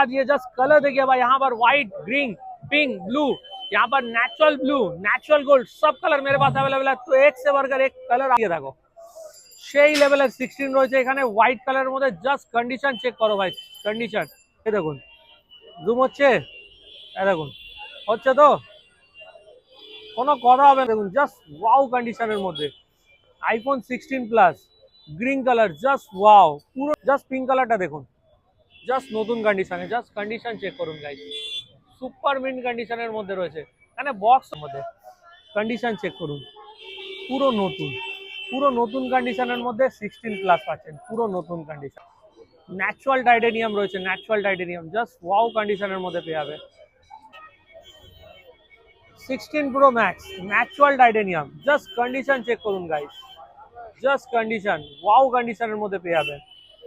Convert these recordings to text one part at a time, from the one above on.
ये just colour देखिए भाई, यहाँ पर व्हाइट, ग्रीन, पिंक, ब्लू, यहाँ पर नेचुरल ब्लू, नेचुरल गोल्ड, सब कलर मेरे पास अवेलेबल है। तो एक से बढ़कर एक कलर आइए देखो, সেই লেভেলের 16 রয়েছে এখানে হোয়াইট কালারের মধ্যে। জাস্ট কন্ডিশন চেক করো ভাই, কন্ডিশন এই দেখুন, জুম হচ্ছে, এই দেখুন হচ্ছে তো, কোনো কথা হবে না। দেখুন জাস্ট ওয়াও কন্ডিশনের মধ্যে iPhone 16 plus green colour, just wow. পুরো জাস্ট পিঙ্ক কালারটা দেখুন, জাস্ট নতুন কন্ডিশনে, জাস্ট কন্ডিশন চেক করুন গাইস, সুপার মিন্ট কন্ডিশনের মধ্যে রয়েছে। মানে বক্স মধ্যে কন্ডিশন চেক করুন, পুরো নতুন, পুরো নতুন কন্ডিশনের মধ্যে 16 প্লাস পাচ্ছেন, পুরো নতুন কন্ডিশন। ন্যাচুরাল টাইটেনিয়াম রয়েছে, ন্যাচুরাল টাইটেনিয়াম, জাস্ট ওয়াও কন্ডিশনের মধ্যে পেয়ে যাবে। 16 pro max natural titanium, just condition check করুন গাইস, জাস্ট কন্ডিশন ওয়াও কন্ডিশনের মধ্যে পেয়ে যাবেন।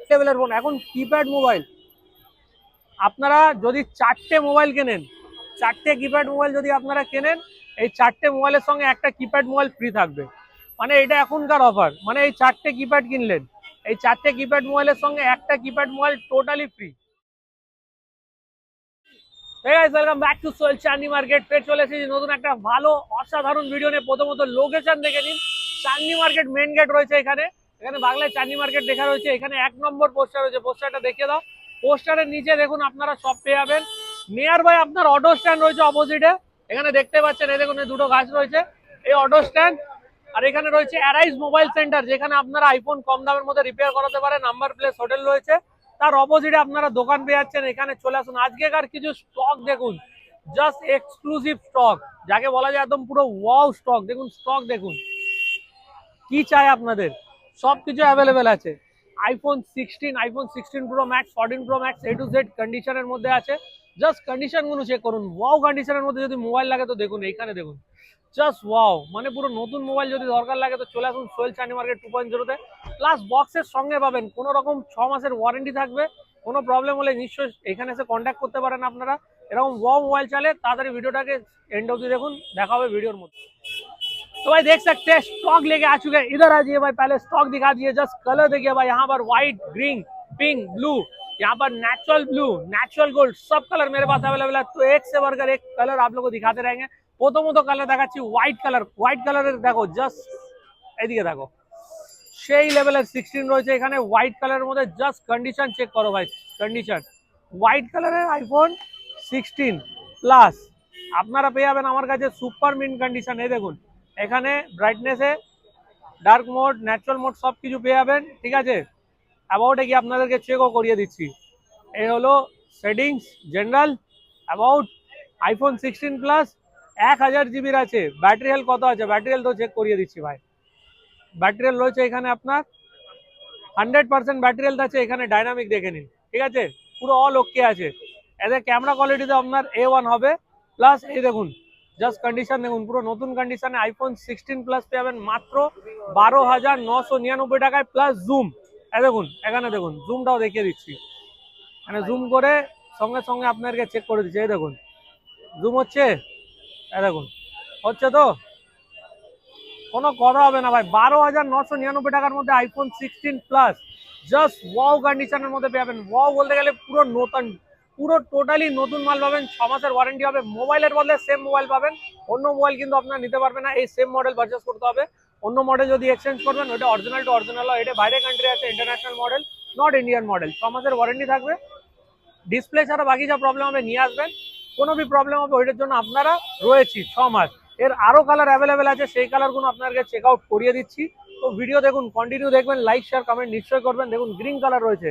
লেভেলের ফোন এখন কিপ্যাড মোবাইল, আপনারা যদি 4টে মোবাইল কেনেন, 4টে কিপ্যাড মোবাইল যদি আপনারা কেনেন, এই 4টে মোবাইলের সঙ্গে একটা কিপ্যাড মোবাইল ফ্রি থাকবে। মানে এটা এখনকার অফার, মানে এই 4টে কিপ্যাড কিনলেন, এই 4টে কিপ্যাড মোবাইলের সঙ্গে একটা keypad mobile totally free. Hey guys, welcome back to Sohel Chandni market. ফের চলে এসেছি নতুন একটা ভালো অসাধারণ ভিডিও নিয়ে। প্রথমত লোকেশন দেখে নিন, চাঁদনি মার্কেট মেন গেট রয়েছে এখানে, এখানে বাংলায় চাঁদনি মার্কেট দেখা রয়েছে। এখানে 1 নম্বর পোস্টার রয়েছে, পোস্টারটা দেখিয়ে দাও। পোস্টারের নিচে দেখুন আপনারা সব পেয়ে যাবেন। নিয়ার বাই আপনার অটো স্ট্যান্ড রয়েছে অপোজিটে, এখানে দেখতে পাচ্ছেন, এই দেখুন এই দুটো গাছ রয়েছে, এই অটো স্ট্যান্ড। আর এখানে রয়েছে অ্যারাইজ মোবাইল সেন্টার, যেখানে আপনারা আইফোন কম দামের মধ্যে রিপেয়ার করাতে পারেন। নাম্বার প্লেস হোটেল রয়েছে, তার অপোজিটে আপনারা দোকান পেয়ে যাচ্ছেন। এখানে চলে আসুন। আজকেকার কিছু স্টক দেখুন, জাস্ট এক্সক্লুসিভ স্টক, যাকে বলা যায় একদম পুরো ওয়াও স্টক। দেখুন স্টক দেখুন, কি চাই আপনাদের, সবকিছু অ্যাভেলেবেল আছে। IPhone 16, iPhone 16 pro max, 14 pro max, A to Z কন্ডিশনের মধ্যে আছে। জাস্ট কন্ডিশনগুলো চেক করুন, ওয়াও কন্ডিশনের মধ্যে। যদি মোবাইল লাগে তো দেখুন, এইখানে দেখুন, জাস্ট ওয়াও। মানে পুরো নতুন মোবাইল যদি দরকার লাগে তো চলে আসুন সোহেল চাঁদনি মার্কেট 2.0-তে। প্লাস বক্সের সঙ্গে পাবেন কোনো রকম 6 মাসের ওয়ারেন্টি থাকবে। কোনো প্রবলেম হলে নিশ্চয়ই এখানে এসে কন্ট্যাক্ট করতে পারেন আপনারা। এরকম ওয়াও মোবাইল চালে তাড়াতাড়ি ভিডিওটাকে एंड অবধি দেখুন, দেখা হবে ভিডিওর মধ্যে। तो भाई देख सकते हैं स्टॉक लेके आ चुके हैं। इधर आ जाइए भाई, पहले स्टॉक दिखा दिए। जस्ट कलर देखिए भाई, यहाँ पर व्हाइट, ग्रीन, पिंक, ब्लू, यहाँ पर नेचुरल ब्लू, नेचुरल गोल्ड, सब कलर मेरे पास अवेलेबल है। तो एक से बढ़कर एक कलर आप लोगों को दिखाते रहेंगे। প্রথমত কালার দেখাচ্ছি হোয়াইট কালার। হোয়াইট কালারের দেখো, জাস্ট এদিকে দেখো, সেই লেভেলের 16 রয়েছে এখানে হোয়াইট কালারের মধ্যে। জাস্ট কন্ডিশন চেক করো ভাই, কন্ডিশন। হোয়াইট কালারের আইফোন 16 প্লাস আপনারা পেয়ে যাবেন আমার কাছে সুপার মিন্ট কন্ডিশন। এই দেখুন, এখানে ব্রাইটনেসে ডার্ক মোড, ন্যাচারাল মোড সব কিছু পেয়ে যাবেন, ঠিক আছে। অ্যাবাউটে গিয়ে আপনাদেরকে চেকও করিয়ে দিচ্ছি। এই হলো settings, general, about, iPhone 16 plus 1000 জিবির আছে। ব্যাটারি হেলথ কত আছে, ব্যাটারি হেলথ তো চেক করিয়ে দিচ্ছি ভাই। ব্যাটারি হেলথ রয়েছে এখানে আপনার 100% ব্যাটারি হেলথ আছে। এখানে ডাইনামিক দেখে নিন, ঠিক আছে, পুরো অল ওকে আছে। এদের ক্যামেরা কোয়ালিটিতে আপনার A1 হবে। প্লাস এই দেখুন, জাস্ট কন্ডিশন দেখুন, পুরো নতুন কন্ডিশনে আইফোন 16 প্লাস পেয়ে যাবেন মাত্র 12,999 টাকায়। প্লাস জুম, এই দেখুন, এখানে দেখুন জুমটাও দেখিয়ে দিচ্ছি। মানে জুম করে সঙ্গে সঙ্গে আপনাদেরকে চেক করে দিচ্ছি। এই দেখুন জুম হচ্ছে, এই দেখুন হচ্ছে তো, কোনো কথা হবে না ভাই। 12,999 টাকার মধ্যে আইফোন 16 প্লাস জাস্ট ওয়াও কন্ডিশনের মধ্যে পেয়ে যাবেন। ওয়াও বলতে গেলে পুরো নতুন, পুরো টোটালি নতুন মাল পাবেন। 6 মাসের ওয়ারেন্টি হবে। মোবাইলের বদলে সেম মোবাইল পাবেন, অন্য মোবাইল কিন্তু আপনারা নিতে পারবেন না। এই সেম মডেল পারচেস করতে হবে। অন্য মডেল যদি এক্সচেঞ্জ করবেন, ওটা অরিজিনাল টু অরিজিনাল হয়। এটা বাইরে কান্ট্রি আছে, international model, not Indian model. 6 মাসের ওয়ারেন্টি থাকবে। ডিসপ্লে ছাড়া বাকি যা প্রবলেম হবে নিয়ে আসবেন। কোনো বি প্রবলেম হবে ওইটার জন্য আপনারা রয়েছি 6 মাস। এর আরো কালার অ্যাভেলেবেল আছে, সেই কালারগুলো আপনাদেরকে চেক আউট করিয়ে দিচ্ছি। তো ভিডিও দেখুন, কন্টিনিউ দেখবেন, লাইক শেয়ার কমেন্ট নিশ্চয়ই করবেন। দেখুন গ্রিন কালার রয়েছে,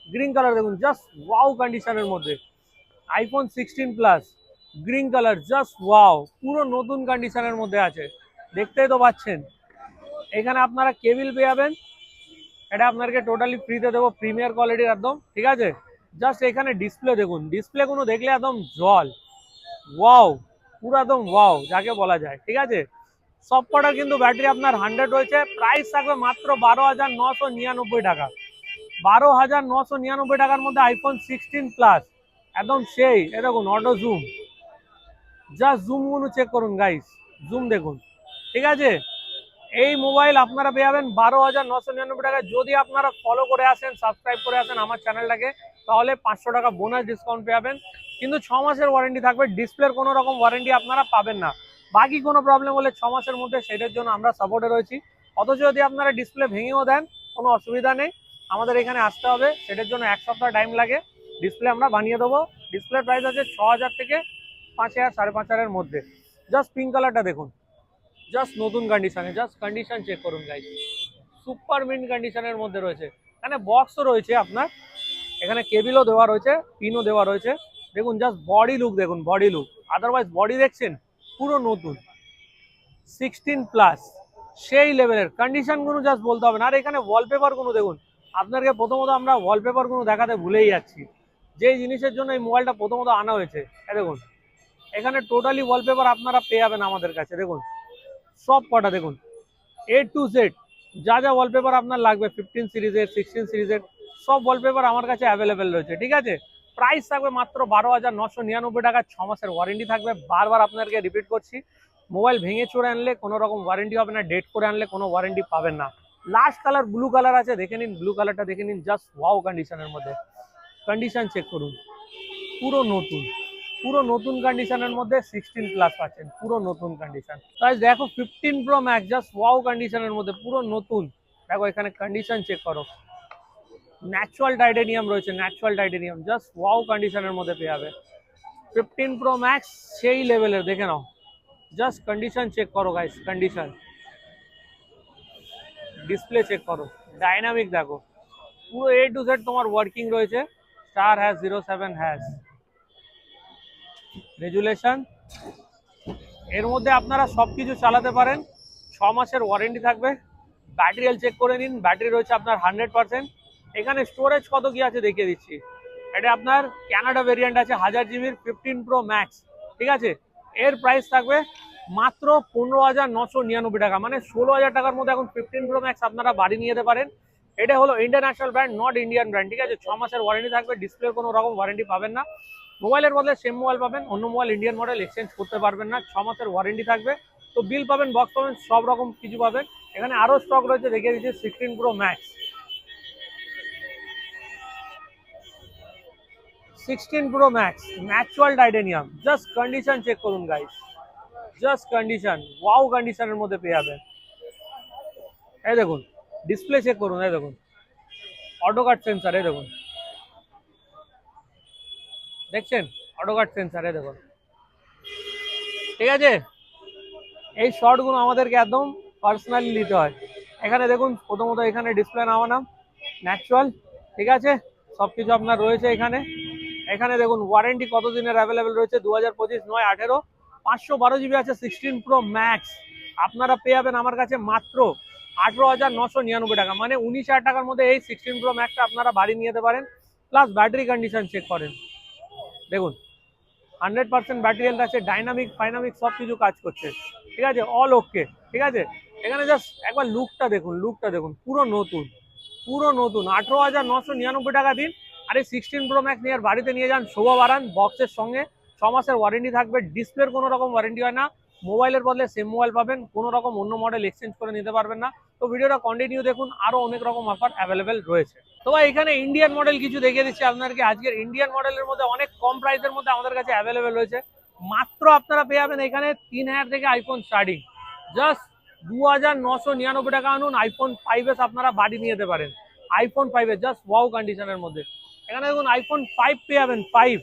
গ্রিন কালার দেখুন, জাস্ট ওয়াও কন্ডিশনের মধ্যে iPhone 16 plus green colour, just wow, পুরো নতুন কন্ডিশনের মধ্যে আছে। দেখতেই তো পাচ্ছেন, এখানে আপনারা কেবিল পেয়ে যাবেন। এটা আপনাদেরকে টোটালি ফ্রিতে দেবো, প্রিমিয়ার কোয়ালিটির একদম, ঠিক আছে। জাস্ট এখানে ডিসপ্লে দেখুন, ডিসপ্লে কোনো দেখলে একদম জল, ওয়াও, পুরো একদম ওয়াও যাকে বলা যায়, ঠিক আছে। সব কটার কিন্তু ব্যাটারি আপনার 100 রয়েছে। প্রাইস থাকবে মাত্র 12,999 টাকা। 12,999 টাকার মধ্যে আইফোন 16 প্লাস একদম সেই। এ দেখুন অটো জুম, জাস্ট জুমগুলো চেক করুন গাইস, জুম দেখুন, ঠিক আছে। এই মোবাইল আপনারা পেয়ে যাবেন 12,999 টাকায়। যদি আপনারা ফলো করে আসেন, সাবস্ক্রাইব করে আসেন আমার চ্যানেলটাকে, তাহলে 500 টাকা বোনাস ডিসকাউন্ট পাবেন। কিন্তু 6 মাসের ওয়ারেন্টি থাকবে, ডিসপ্লের কোনো রকম ওয়ারেন্টি আপনারা পাবেন না। বাকি কোনো প্রবলেম হলে 6 মাসের মধ্যে সেটার জন্য আমরা সাপোর্টে রয়েছি। অথচ যদি আপনারা ডিসপ্লে ভেঙেও দেন কোনো অসুবিধা নেই, আমাদের এখানে আসতে হবে, সেটার জন্য 1 সপ্তাহ টাইম লাগে, ডিসপ্লে আমরা বানিয়ে দেবো। ডিসপ্লের প্রাইস আছে 6000 থেকে 5000 5,500-এর মধ্যে। জাস্ট পিঙ্ক কালারটা দেখুন, জাস্ট নতুন কন্ডিশনে, জাস্ট কন্ডিশন চেক করুন গাইস, সুপার মিন্ট কন্ডিশনের মধ্যে রয়েছে। এখানে বক্সও রয়েছে আপনার, এখানে কেবিলও দেওয়া রয়েছে, পিনও দেওয়া রয়েছে। দেখুন জাস্ট বডি লুক দেখুন, বডি লুক, আদারওয়াইজ বডি দেখছেন পুরো নতুন, 16+, সেই লেভেলের কন্ডিশনগুলো জাস্ট বলতে হবে না। আর এখানে ওয়ালপেপারগুলো দেখুন, আপনাকে প্রথমত আমরা ওয়ালপেপারগুলো দেখাতে ভুলেই যাচ্ছি, যেই জিনিসের জন্য এই মোবাইলটা প্রথমত আনা হয়েছে। দেখুন এখানে টোটালি ওয়ালপেপার আপনারা পেয়ে যাবেন আমাদের কাছে। দেখুন সব কটা দেখুন, A to Z যা যা ওয়ালপেপার আপনার লাগবে 15 সিরিজের 16 সিরিজের সব ওয়ালপেপার আমার কাছে অ্যাভেলেবেল রয়েছে। ঠিক আছে, প্রাইস থাকবে মাত্র 12,999 টাকা, 6 মাসের ওয়ারেন্টি থাকবে। বারবার আপনাদেরকে রিপিট করছি, মোবাইল ভেঙে চড়ে আনলে কোনো রকম ওয়ারেন্টি হবে না, ডেট করে আনলে কোনো ওয়ারেন্টি পাবেন না। লাস্ট কালার ব্লু কালার আছে, দেখে নিন, ব্লু কালারটা দেখে নিন, জাস্ট ওয়াও কন্ডিশনের মধ্যে। কন্ডিশন চেক করুন, পুরো নতুন, পুরো নতুন কন্ডিশনের মধ্যে 16+ পাচ্ছেন, পুরো নতুন কন্ডিশন। তাই দেখো 15 Pro Max জাস্ট ওয়াও কন্ডিশনের মধ্যে পুরো নতুন। দেখো এখানে কন্ডিশন চেক করো, ন্যাচারাল টাইটেনিয়াম রয়েছে, ন্যাচারাল টাইটেনিয়াম, জাস্ট ওয়াও কন্ডিশনের মধ্যে পেয়ে যাবে। 15 Pro Max সেই লেভেলের, দেখে নাও, জাস্ট কন্ডিশন চেক করো গাইস, কন্ডিশন, ডিসপ্লে চেক করো, ডাইনামিক দেখো, পুরো A to Z তোমার ওয়ার্কিং রয়েছে। স্টার হ্যাশ 07 হ্যাশ রেজুলেশন, এর মধ্যে আপনারা সবকিছু চালাতে পারেন, 6 মাসের ওয়ারেন্টি থাকবে। ব্যাটারি হেলথ চেক করে নিন, ব্যাটারি রয়েছে আপনার 100%। এখানে স্টোরেজ কত কি আছে দেখিয়ে দিচ্ছি। এটা আপনার ক্যানাডা ভেরিয়েন্ট আছে 1000 জিবির 15 Pro Max। ঠিক আছে, এর প্রাইস থাকবে মাত্র 15,999 টাকা, মানে 16,000 টাকার মধ্যে এখন 15 Pro Max আপনারা বাড়ি নিয়ে যেতে পারেন। এটা হলো international brand, not Indian brand. ঠিক আছে, 6 মাসের ওয়ারেন্টি থাকবে, ডিসপ্লের কোনো রকম ওয়ারেন্টি পাবেন না। মোবাইলের বদলে সেম মোবাইল পাবেন, অন্য মোবাইল ইন্ডিয়ান মডেল এক্সচেঞ্জ করতে পারবেন না। 6 মাসের ওয়ারেন্টি থাকবে, তো বিল পাবেন, বক্স পাবেন, সব রকম কিছু পাবেন। এখানে আরো স্টক রয়েছে, দেখিয়ে দিচ্ছি। 16 Pro Max, 16 Pro Max natural titanium, just condition check করুন গাইস, জাস্ট কন্ডিশন ওয়াও কন্ডিশনের মধ্যে পেয়ে যাবেন। এই দেখুন ডিসপ্লে চেক করুন, এই দেখুন অটো কাট সেন্সার, এই দেখুন, দেখছেন অটো কাট সেন্সার, এই দেখুন। ঠিক আছে, এই শর্টগুলো আমাদেরকে একদম পার্সোনালি নিতে হয়। এখানে দেখুন প্রথমত এখানে ডিসপ্লে নামানো ন্যাচারাল। ঠিক আছে, সব কিছু আপনার রয়েছে এখানে। এখানে দেখুন ওয়ারেন্টি কত দিনের অ্যাভেলেবেল রয়েছে, 2025 9/18, 512 জিবি আছে 16 Pro Max। আপনারা পেয়ে যাবেন আমার কাছে মাত্র 18,999 টাকা, মানে 19,000 টাকার মধ্যে এই 16 Pro Maxটা আপনারা বাড়ি নিয়ে যেতে পারেন। প্লাস ব্যাটারি কন্ডিশন চেক করেন, দেখুন 100% ব্যাটারি হেলথ আছে, ডাইনামিক ফাইনামিক সব কিছু কাজ করছে। ঠিক আছে, অল ওকে। ঠিক আছে, এখানে জাস্ট একবার লুকটা দেখুন, লুকটা দেখুন, পুরো নতুন, পুরো নতুন। 18,999 টাকা দিন, আর এই 16 Pro Max নিয়ে বাড়িতে নিয়ে যান, শোভা বাড়ান। বক্সের সঙ্গে 6 মাসের ওয়ারেন্টি থাকবে, ডিসপ্লের কোনো রকম ওয়ারেন্টি হয় না। মোবাইলের বদলে সেম মোবাইল পাবেন, কোনো রকম অন্য মডেল এক্সচেঞ্জ করে নিতে পারবেন না। তো ভিডিওটা কন্টিনিউ দেখুন, আরো অনেক রকম অফার অ্যাভেলেবেল রয়েছে। তো ভাই এখানে ইন্ডিয়ান মডেল কিছু দেখিয়ে দিচ্ছি আপনাদেরকে। আজকের ইন্ডিয়ান মডেলের মধ্যে অনেক কম প্রাইসের মধ্যে আমাদের কাছে অ্যাভেলেবেল রয়েছে। মাত্র আপনারা পেয়ে যাবেন এখানে 3000 থেকে আইফোন স্টার্টিং, জাস্ট 2,999 টাকা আনুন, iPhone 5s আপনারা বাড়ি নিয়ে যেতে পারেন। iPhone 5 জাস্ট ওয়াও কন্ডিশনের মধ্যে। এখানে দেখুন iPhone 5 পেয়ে যাবেন, 5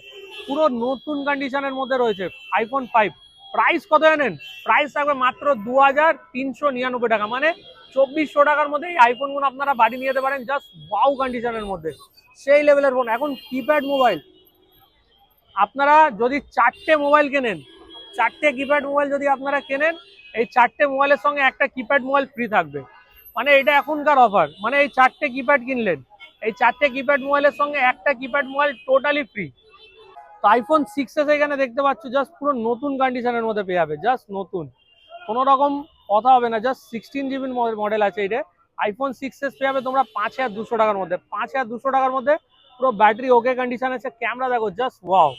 পুরো নতুন কন্ডিশনের মধ্যে রয়েছে। iPhone 5 প্রাইস কত জানেন? প্রাইস থাকবে মাত্র 2,399 টাকা, মানে 2,400 টাকার মধ্যে এই আইফোনগুলো আপনারা বাড়ি নিয়ে যেতে পারেন, জাস্ট ওয়াও কন্ডিশনের মধ্যে, সেই লেভেলের ফোন। এখন কিপ্যাড মোবাইল আপনারা যদি 4টে মোবাইল কেনেন, 4টে কিপ্যাড মোবাইল যদি আপনারা কেনেন, এই 4টে মোবাইলের সঙ্গে একটা কিপ্যাড মোবাইল ফ্রি থাকবে। মানে এটা এখনকার অফার, মানে এই 4টে কিপ্যাড কিনলেন, এই 4টে কিপ্যাড মোবাইলের সঙ্গে একটা কিপ্যাড মোবাইল টোটালি ফ্রি। তো আইফোন 6s এখানে দেখতে পাচ্ছ, জাস্ট পুরো নতুন কন্ডিশনের মধ্যে পেয়ে যাবে, জাস্ট নতুন, কোনো রকম কথা হবে না। জাস্ট 16 জিবির মডেল আছে এটা। আইফোন 6s পেয়ে যাবে তোমরা 5,200 টাকার মধ্যে, 5,200 টাকার মধ্যে পুরো ব্যাটারি ওকে কন্ডিশন আছে, ক্যামেরা দেখো জাস্ট ওয়াও,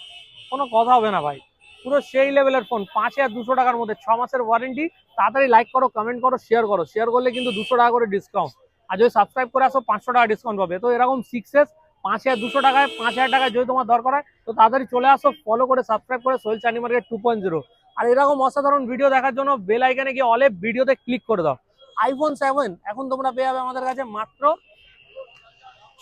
কোনো কথা হবে না ভাই, পুরো সেই লেভেলের ফোন 5,200 টাকার মধ্যে, 6 মাসের ওয়ারেন্টি। তাড়াতাড়ি লাইক করো, কমেন্ট করো, শেয়ার করো, শেয়ার করলে কিন্তু 200 টাকা করে ডিসকাউন্ট। আর যদি সাবস্ক্রাইব করে আসো 500 টাকা ডিসকাউন্ট পাবে। তো এরকম 6s 5200 টাকায়, 5000 টাকায় যদি তোমার দরকার হয় তো তাড়াতাড়ি চলে আসো, ফলো করে সাবস্ক্রাইব করে সোহেল চাঁদনি মার্কেট 2.0। আর এরকম অসাধারণ ভিডিও দেখার জন্য বেল আইকনে গিয়ে অলে ভিডিওতে ক্লিক করে দাও। আইফোন 7 এখন তোমরা পেয়ে যাবে আমাদের কাছে মাত্র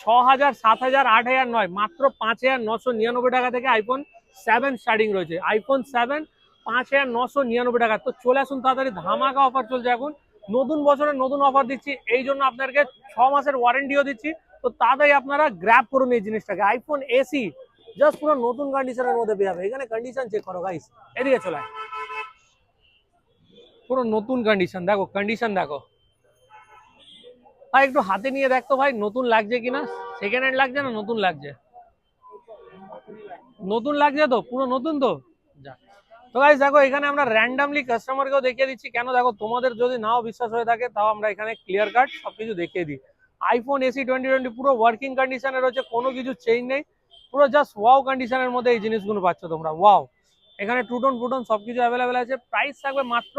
6000, 7000, 8000 নয়, মাত্র 5999 টাকা থেকে আইফোন 7 স্টার্টিং রয়েছে। আইফোন 7 5999 টাকা। তো চলে আসুন তাড়াতাড়ি, ধামাকা অফার চলছে এখন, নতুন বছরের নতুন অফার দিচ্ছি, এই জন্য আপনাদেরকে 6 মাসের ওয়ারেন্টিও দিচ্ছি। তো তাড়াতাড়ি আপনারা গ্র্যাব করুন এই জিনিসটাকে। আইফোন এসি জাস্ট পুরো নতুন কন্ডিশনের মধ্যে পেয়ে যাবে। এখানে কন্ডিশন চেক করো গাইস, এদিকে চলে আয়। পুরো নতুন কন্ডিশন দেখো, কন্ডিশন দেখো ভাই, একটু হাতে নিয়ে দেখতো ভাই নতুন লাগছে কিনা, সেকেন্ড হ্যান্ড লাগছে না নতুন লাগছে? নতুন লাগছে তো, পুরো নতুন তো। যাক, তো গাইস দেখো এখানে আমরা র্যান্ডামলি কাস্টমারকেও দেখিয়ে দিচ্ছি। কেন দেখো, তোমাদের যদি নাও বিশ্বাস হয়ে থাকে তাও আমরা এখানে ক্লিয়ার কাট সবকিছু দেখিয়ে দিই। আইফোন এসি 2020 পুরো ওয়ার্কিং কন্ডিশনে রয়েছে, কোনো কিছু চেঞ্জ নেই, পুরো জাস্ট ওয়াও কন্ডিশনের মধ্যে এই জিনিসগুলো পাচ্ছ তোমরা। ওয়াও, এখানে টুটন ফুটন সবকিছু অ্যাভেলেবেল আছে। প্রাইস থাকবে মাত্র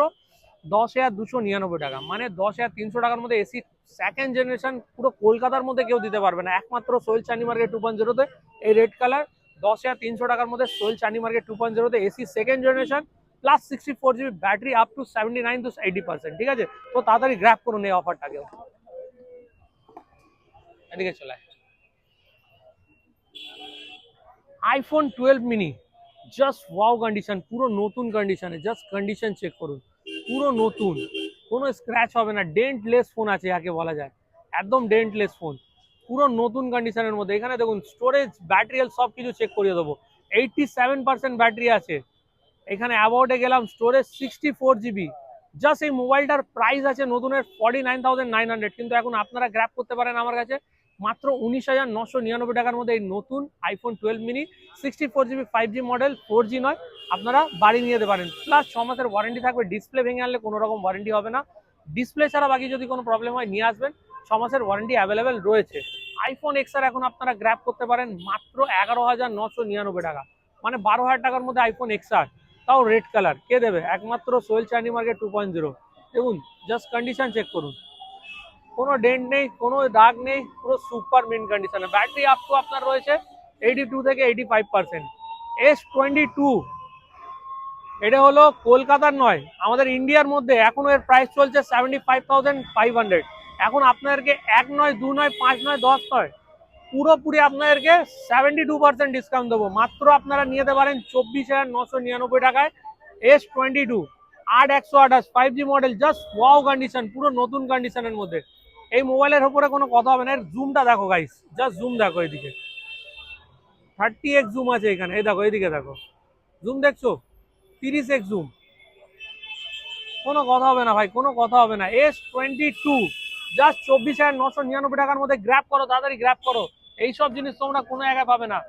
10,299 টাকা, মানে 10,300 টাকার মধ্যে এসি সেকেন্ড জেনারেশন পুরো কলকাতার মধ্যে কেউ দিতে পারবে না, একমাত্র সোহেল চাঁদনি মার্কেট 2.0 তে। এই রেড কালার 10,300 টাকার মধ্যে সোহেল চাঁদনি মার্কেট 2.0 তে AC second generation plus 64 GB battery up to 79 to 80%। ঠিক আছে, তো তাড়াতাড়ি গ্র্যাব করুন এই অফারটাকেও। এদিকে চলে iPhone 12 mini just wow condition, পুরো নতুন কন্ডিশনে, জাস্ট কন্ডিশন চেক করুন, পুরো নতুন, কোনো স্ক্র্যাচ হবে না, ডেন্টলেস ফোন আছে যাকে বলা যায়, একদম ডেন্টলেস ফোন, পুরো নতুন কন্ডিশনের মধ্যে। এখানে দেখুন স্টোরেজ, ব্যাটারি সব কিছু চেক করিয়ে দেবো। 87% ব্যাটারি আছে। এখানে অ্যাবাউটে গেলাম, স্টোরেজ 64 GB। জাস্ট এই মোবাইলটার প্রাইস আছে নতুনের 49,900, কিন্তু এখন আপনারা গ্র্যাব করতে পারেন আমার কাছে মাত্র 19,999 টাকার মধ্যে এই নতুন iPhone 12 mini 64 GB 5G model, 4G নয়, আপনারা বাড়ি নিয়ে যেতে পারেন। প্লাস 6 মাসের ওয়ারেন্টি থাকবে, ডিসপ্লে ভেঙে আনলে কোনো রকম ওয়ারেন্টি হবে না, ডিসপ্লে ছাড়া বাকি যদি কোনো প্রবলেম হয় নিয়ে আসবেন, 6 মাসের ওয়ারেন্টি অ্যাভেলেবেল রয়েছে। আইফোন এক্সআর এখন আপনারা গ্র্যাব করতে পারেন মাত্র 11,999 টাকা, মানে 12,000 টাকার মধ্যে আইফোন এক্সআর, তাও রেড কালার। কে দেবে? একমাত্র সোহেল চাঁদনি মার্কেট 2.0। দেখুন জাস্ট কন্ডিশন চেক করুন, কোনো ডেন্ট নেই, কোনো দাগ নেই, পুরো সুপার মিন কন্ডিশনে। ব্যাটারি আপ টু আপনার রয়েছে 82 থেকে 85%। S22 এটা হলো কলকাতার নয়, আমাদের ইন্ডিয়ার মধ্যে এখনো এর প্রাইস চলছে 75,500। এখন আপনাদেরকে 1 নয়, 2 নয়, 5 নয়, 10 নয়, পুরোপুরি আপনাদেরকে 72% ডিসকাউন্ট দেবো। মাত্র আপনারা নিয়ে যেতে পারেন 24,999 টাকায় S22 8/128 5G model, just wow condition, পুরো নতুন কন্ডিশনের মধ্যে। এই মোবাইলের উপরে কোনো কথা হবে না। এর জুমটা দেখো গাইস, জাস্ট জুম দেখো, এদিকে 30x জুম আছে এখানে, এই দেখো এদিকে দেখো, জুম দেখছো, 30x জুম, কোনো কথা হবে না ভাই, কোনো কথা হবে না। S22 জাস্ট 24,999 টাকার মধ্যে গ্র্যাব করো, তাড়াতাড়ি গ্র্যাব করো, এইসব জিনিস তোমরা কোনো জায়গায় পাবে না।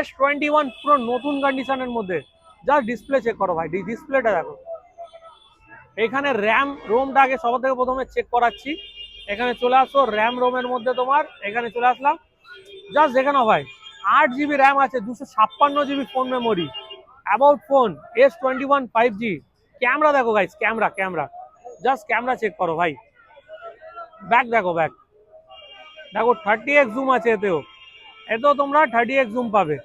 S21 পুরো নতুন কন্ডিশনের মধ্যে, জাস্ট ডিসপ্লে চেক করো ভাই, ডিসপ্লেটা দেখো। এখানে র্যাম রোমটা আগে সবার থেকে প্রথমে চেক করাচ্ছি। এখানে চলে আসো, র্যাম রোমের মধ্যে তোমার এখানে চলে আসলাম, জাস্ট দেখে নাও ভাই, 8 GB র্যাম আছে, 256 GB phone memory, about phone S21 5G। Camera দেখো guys, camera just camera check করো ভাই, ব্যাক দেখো, ব্যাক দেখো, 30x জুম আছে এতেও তোমরা 30x জুম পাবে,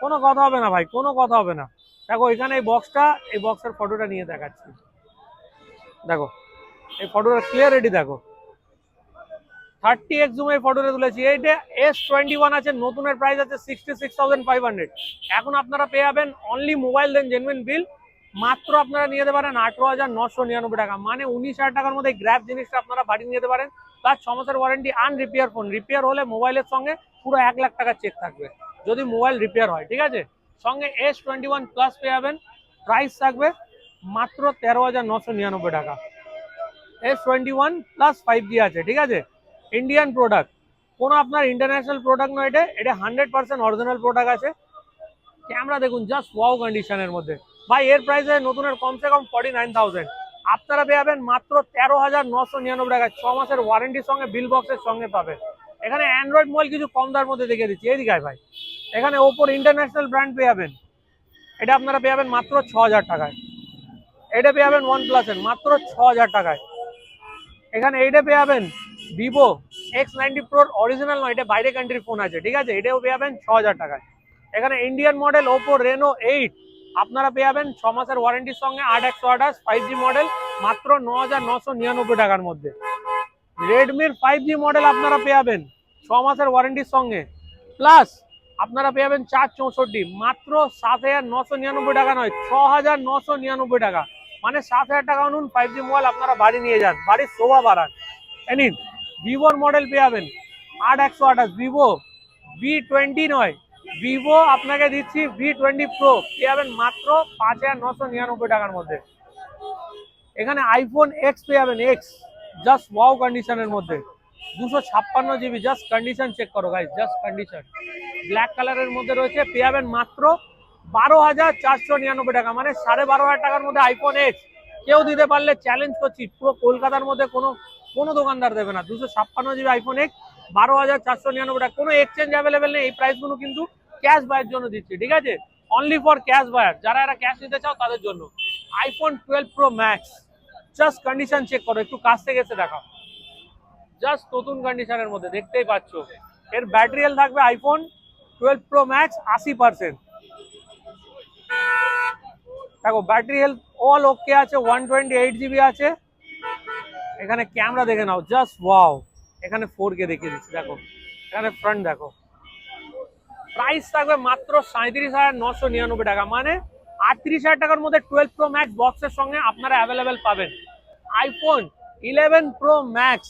কোনো কথা হবে না ভাই, কোনো কথা হবে না। দেখো এখানে এই বক্সের ফটোটা নিয়ে দেখাচ্ছি, দেখো এই ফটোটা ক্লিয়ারিটি দেখো, 30x জুম এই ফটোটা তুলেছি। এইটা S21 আছে, নতুনের প্রাইস আছে 66,500। এখন আপনারা পেয়ে যাবেন অনলি মোবাইল দেন জেনুইন বিল, মাত্র আপনারা নিয়ে যেতে পারেন 18,999 টাকা, মানে 19,000 টাকার মধ্যে গ্র্যাব জিনিসটা আপনারা বাড়ি নিয়ে যেতে পারেন। প্লাস 6 মাসের ওয়ারেন্টি, আনরিপেয়ার ফোন, রিপেয়ার হলে মোবাইলের সঙ্গে পুরো 1 লাখ টাকা চেক থাকবে যদি মোবাইল রিপেয়ার হয়। ঠিক আছে, সঙ্গে S21 প্লাস পেয়ে যাবেন, প্রাইস থাকবে মাত্র 13,999 টাকা। S21 প্লাস 5G আছে, ঠিক আছে, ইন্ডিয়ান প্রোডাক্ট, কোনো আপনার ইন্টারন্যাশনাল প্রোডাক্ট নয়, এটা 100% অরিজিনাল প্রোডাক্ট আছে। ক্যামেরা দেখুন, জাস্ট ওয়াও কন্ডিশনের মধ্যে ভাই। এর প্রাইস নতুনের কমসে কম 49,000, আপনারা পেয়ে যাবেন মাত্র 13,999 টাকা, 6 মাসের ওয়ারেন্টির সঙ্গে বিল বক্সের সঙ্গে পাবেন। এখানে অ্যান্ড্রয়েড মোবাইল কিছু কম দামের মধ্যে দেখে দিচ্ছি, এদিকে ভাই। এখানে ওপোর ইন্টারন্যাশনাল ব্র্যান্ড পেয়ে যাবেন, এটা আপনারা পেয়ে যাবেন মাত্র 6,000 টাকায়। এটা পেয়ে যাবেন OnePlus এর মাত্র 6,000 টাকায়। এখানে এইটা পেয়ে যাবেন ভিভো X90 Pro অরিজিনাল নয়, এটা বাইরে কান্ট্রির ফোন আছে, ঠিক আছে, এটাও পেয়ে যাবেন 6000 টাকায়। এখানে ইন্ডিয়ান মডেল Oppo Reno 8 আপনারা পেয়ে যাবেন 6 মাসের ওয়ারেন্টির সঙ্গে 8128 5G মডেল মাত্র 9999 টাকার মধ্যে। রেডমির 5G মডেল আপনারা পেয়ে যাবেন 6 মাসের ওয়ারেন্টির সঙ্গে, প্লাস আপনারা পেয়ে যাবেন 464 মাত্র 7999 টাকা নয়, 6999 টাকা, মানে 7000 টাকা আনুন 5G মোবাইল আপনারা বাড়ি নিয়ে যান, বাড়ির শোভা বাড়ান। এনিন ভিভোর মডেল পেয়ে যাবেন 8128, ভিভো V20 নয়, ভিভো আপনাকে দিচ্ছি V20 Pro পেয়ে যাবেন মাত্র 5999 টাকার মধ্যে। এখানে আইফোন এক্স পেয়ে যাবেন, এক্স জাস্ট ওয়াও কন্ডিশনের মধ্যে 256 জিবি, জাস্ট কন্ডিশন চেক করো গাইস, জাস্ট কন্ডিশন, ব্ল্যাক কালারের মধ্যে রয়েছে, পেয়ে যাবেন মাত্র 12499 টাকা, মানে 12500 টাকার মধ্যে আইফোন এক্স কেউ দিতে পারলে চ্যালেঞ্জ করছি, পুরো কলকাতার মধ্যে কোনো দোকানদার দেবে না। 256 জিবি আইফোন এক্স 12499 টাকা, কোনো এক্সচেঞ্জ অ্যাভেলেবেল নেই। এই প্রাইসগুলো কিন্তু ক্যাশ বায়ের জন্য দিচ্ছি, ঠিক আছে, অনলি ফর ক্যাশ বায়ার, যারা এরা ক্যাশ নিতে চাও তাদের জন্য। IPhone 12 Pro Max just condition check করো, একটু কাছ থেকে এসে দেখাও, জাস্ট নতুন কন্ডিশনের মধ্যে দেখতেই পাচ্ছ। এর ব্যাটারি হেলথ থাকবে আইফোন 12 Pro Max 80%। দেখো ব্যাটারি হেলথ অল ওকে আছে, 128 জিবি আছে। এখানে ক্যামেরা দেখে নাও, জাস্ট ওয়াও। এখানে 4K দেখিয়ে দিচ্ছি, দেখো এখানে ফ্রন্ট দেখো। প্রাইস থাকবে মাত্র 37,999 টাকা, মানে 38,000 টাকার মধ্যে 12 Pro Max বক্সের সঙ্গে আপনারা অ্যাভেলেবেল পাবেন। আইফোন 11 Pro Max,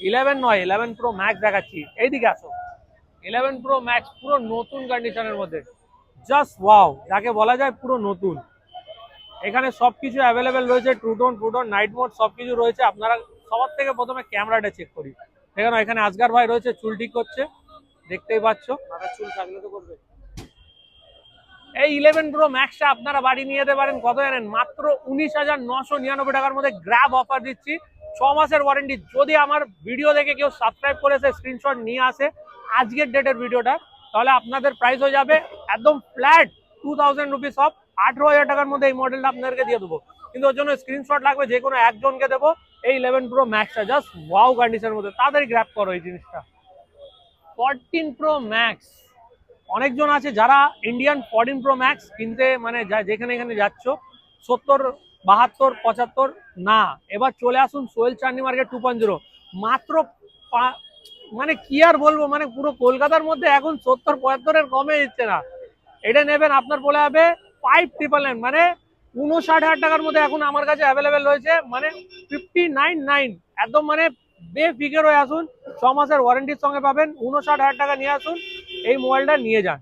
11 নয় 11 Pro Max দেখাচ্ছি, এইদিকে আসো। 11 Pro Max পুরো নতুন কন্ডিশনের মধ্যে, জাস্ট ওয়াও, যাকে বলা যায় পুরো নতুন। এখানে সবকিছু অ্যাভেলেবেল রয়েছে, ট্রুটোন নাইট মোড সবকিছু রয়েছে। আপনারা সবার থেকে প্রথমে ক্যামেরাটা চেক করি, দেখেন এখানে আজগার ভাই রয়েছে, চুল ঠিক করছে, দেখতেই পাচ্ছ, চুল থাকলে তো করবে। এই 11 Pro Maxটা আপনারা বাড়ি নিয়ে যেতে পারেন, কত জানেন, মাত্র 19,999 টাকার মধ্যে গ্র্যাব অফার দিচ্ছি, 6 মাসের ওয়ারেন্টি। যদি আমার ভিডিও দেখে কেউ সাবস্ক্রাইব করেছে, স্ক্রিনশট নিয়ে আসে আজকের ডেটের ভিডিওটা, তাহলে আপনাদের প্রাইস হয়ে যাবে একদম ফ্ল্যাট 2000 রুপিস অফ, 18,000 টাকার মধ্যে এই মডেলটা আপনাদেরকে দিয়ে দেবো। কিন্তু ওর জন্য স্ক্রিনশট লাগবে, যে কোনো একজনকে দেবো এই 11 Pro Maxটা, জাস্ট ওয়াও কন্ডিশনের মধ্যে, তাড়াতাড়ি গ্র্যাব করো এই জিনিসটা। 14 Pro Max অনেকজন আছে যারা ইন্ডিয়ান 14 Pro Max কিনতে, মানে যেখানে এখানে যাচ্ছ 70, 72, 75 না, এবার চলে আসুন সোহেল চান্দি মার্কেট 2.0, মাত্র মানে কি আর বলবো, মানে পুরো কলকাতার মধ্যে এখন 70-75 এর কমে দিচ্ছে না। এটা নেবেন আপনার পড়ে যাবে 5,999, মানে 59,000 টাকার মধ্যে এখন আমার কাছে অ্যাভেলেবেল রয়েছে, মানে 59,999 একদম, মানে বেফিকার হয়ে আসুন, 6 মাসের ওয়ারেন্টির সঙ্গে পাবেন। 59,000 টাকা নিয়ে আসুন, এই মোবাইলটা নিয়ে যান।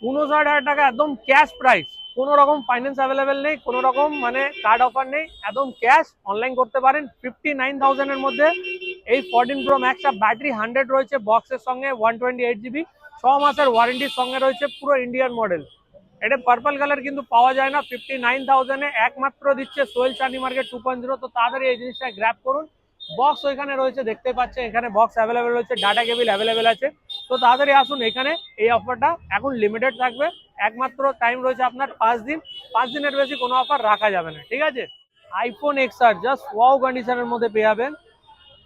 59,000 টাকা একদম ক্যাশ প্রাইস, কোনো রকম ফাইন্যান্স অ্যাভেলেবেল নেই, কোনো রকম মানে কার্ড অফার নেই, একদম ক্যাশ অনলাইন করতে পারেন। 59,000 এর মধ্যে এই 14 Pro Maxটা, ব্যাটারি 100 রয়েছে বক্সের সঙ্গে, 128 জিবি, 6 মাসের ওয়ারেন্টির সঙ্গে রয়েছে, পুরো ইন্ডিয়ান মডেল। এটা পার্পল কালার কিন্তু পাওয়া যায় না। 59,000 এ একমাত্র দিচ্ছে সোহেল চান্দি মার্কেট 2.0, তো তাড়াতাড়ি এই জিনিসটা গ্র্যাব করুন। বক্স ওইখানে রয়েছে, দেখতে পাচ্ছেন এখানে বক্স অ্যাভেলেবেল রয়েছে, ডাটা কেবল অ্যাভেলেবেল আছে, তো তাড়াতাড়ি আসুন এখানে। এই অফারটা এখন লিমিটেড থাকবে, একমাত্র টাইম রয়েছে আপনার 5 দিন, 5 দিনের বেশি কোনো অফার রাখা যাবে না, ঠিক আছে। আইফোন XR জাস্ট ওয়াও কন্ডিশনের মধ্যে পেয়ে যাবেন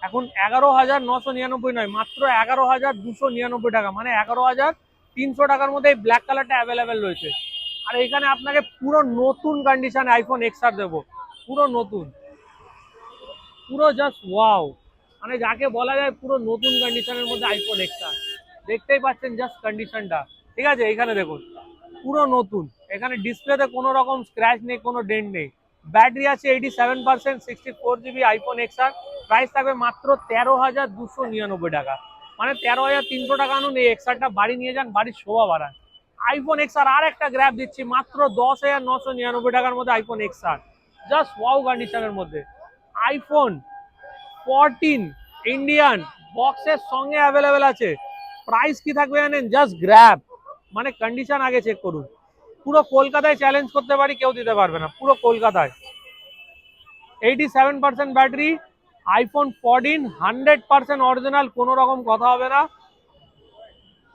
এখন 11,999 নয়, মাত্র 11,299 টাকা, মানে 11,300 টাকার মধ্যে এই ব্ল্যাক কালারটা অ্যাভেলেবেল রয়েছে। আর এখানে আপনাকে পুরো নতুন কন্ডিশনে আইফোন XR দেবো, পুরো নতুন, পুরো জাস্ট ওয়াও, মানে যাকে বলা যায় পুরো নতুন কন্ডিশনের মধ্যে আইফোন XR, দেখতেই পাচ্ছেন জাস্ট কন্ডিশনটা, ঠিক আছে। এখানে দেখুন পুরো নতুন, এখানে ডিসপ্লেতে কোনো রকম স্ক্র্যাচ নেই, কোনো ডেন্ট নেই, ব্যাটারি আছে 87%, 64 জিবি আইফোন XR, প্রাইস থাকবে মাত্র 13,299 টাকা, মানে 13,300 টাকা আনুন, এই XRটা বাড়ি নিয়ে যান, বাড়ির শোভা বাড়ান। আইফোন XR আর একটা গ্র্যাব দিচ্ছি, মাত্র 10,999 টাকার মধ্যে আইফোন XR, জাস্ট ওয়াও কন্ডিশনের মধ্যে। আইফোন 14 ইন্ডিয়ান বক্সের সঙ্গে অ্যাভেলেবেল আছে, প্রাইস কি থাকবে জানেন, জাস্ট গ্র্যাব, মানে কন্ডিশন আগে চেক করুন। পুরো কলকাতায় চ্যালেঞ্জ করতে পারি, কেউ দিতে পারবে না, পুরো কলকাতায়। 87% ব্যাটারি, আইফোন 14 100% অরিজিনাল, কোনো রকম কথা হবে না,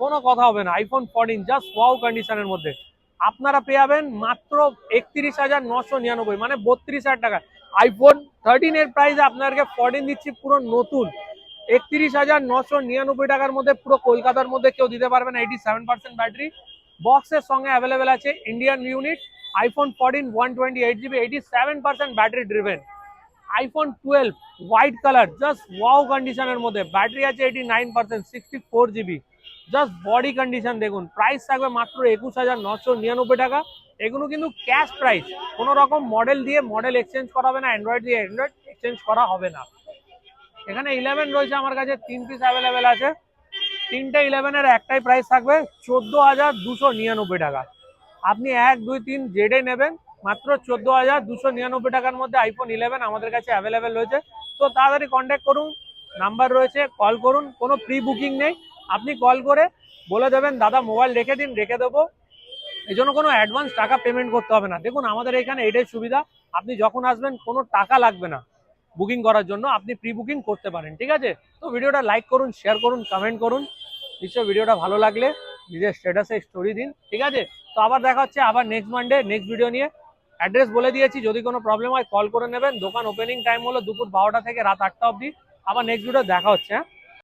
কোনো কথা হবে না। আইফোন 14 জাস্ট ওয়াও কন্ডিশনের মধ্যে আপনারা পেয়ে যাবেন মাত্র 31,999, মানে 32,000 টাকা। আইফোন 13 এর প্রাইসে আপনাদেরকে 14 দিচ্ছি পুরো নতুন, 31,999 টাকার মধ্যে পুরো কলকাতার মধ্যে কেউ দিতে পারবে না। 87% ব্যাটারি বক্সের সঙ্গে অ্যাভেলেবেল আছে। Indian unit, iPhone 14 128GB, 87% battery driven. IPhone 12 white colour, just wow কন্ডিশনের মধ্যে, ব্যাটারি আছে 89%, 64GB, জাস্ট বডি কন্ডিশন দেখুন। প্রাইস থাকবে মাত্র 21,999 টাকা। এগুলো কিন্তু ক্যাশ প্রাইস, কোনো রকম মডেল দিয়ে মডেল এক্সচেঞ্জ করা হবে না, অ্যান্ড্রয়েড দিয়ে অ্যান্ড্রয়েড এক্সচেঞ্জ করা হবে না। এখানে 11 রয়েছে আমার কাছে, 3 পিস অ্যাভেলেবেল আছে। তিনটে 11-এর একটাই প্রাইস থাকবে 14,299 টাকা। আপনি 1 2 3 জেডে নেবেন, মাত্র 14,299 টাকার মধ্যে আইফোন 11 আমাদের কাছে অ্যাভেলেবেল রয়েছে। তো তাড়াতাড়ি কন্ট্যাক্ট করুন, নাম্বার রয়েছে, কল করুন। কোনো প্রি বুকিং নেই, আপনি কল করে বলে দেবেন দাদা মোবাইল রেখে দিন, রেখে দেবো। এই জন্য কোনো অ্যাডভান্স টাকা পেমেন্ট করতে হবে না। দেখুন আমাদের এখানে এটাই সুবিধা, আপনি যখন আসবেন কোনো টাকা লাগবে না বুকিং করার জন্য, আপনি প্রি বুকিং করতে পারেন, ঠিক আছে? তো ভিডিওটা লাইক করুন, শেয়ার করুন, কমেন্ট করুন। নিশ্চয়ই ভিডিওটা ভালো লাগলে নিজের স্ট্যাটাসে স্টোরি দিন, ঠিক আছে? তো আবার দেখা হচ্ছে আবার নেক্সট মানডে নেক্সট ভিডিও নিয়ে। অ্যাড্রেস বলে দিয়েছি, যদি কোনো প্রবলেম হয় কল করে নেবেন। দোকান ওপেনিং টাইম হলো দুপুর 12টা থেকে রাত 8টা অবধি। আবার নেক্সট ভিডিও দেখা হচ্ছে, হ্যাঁ।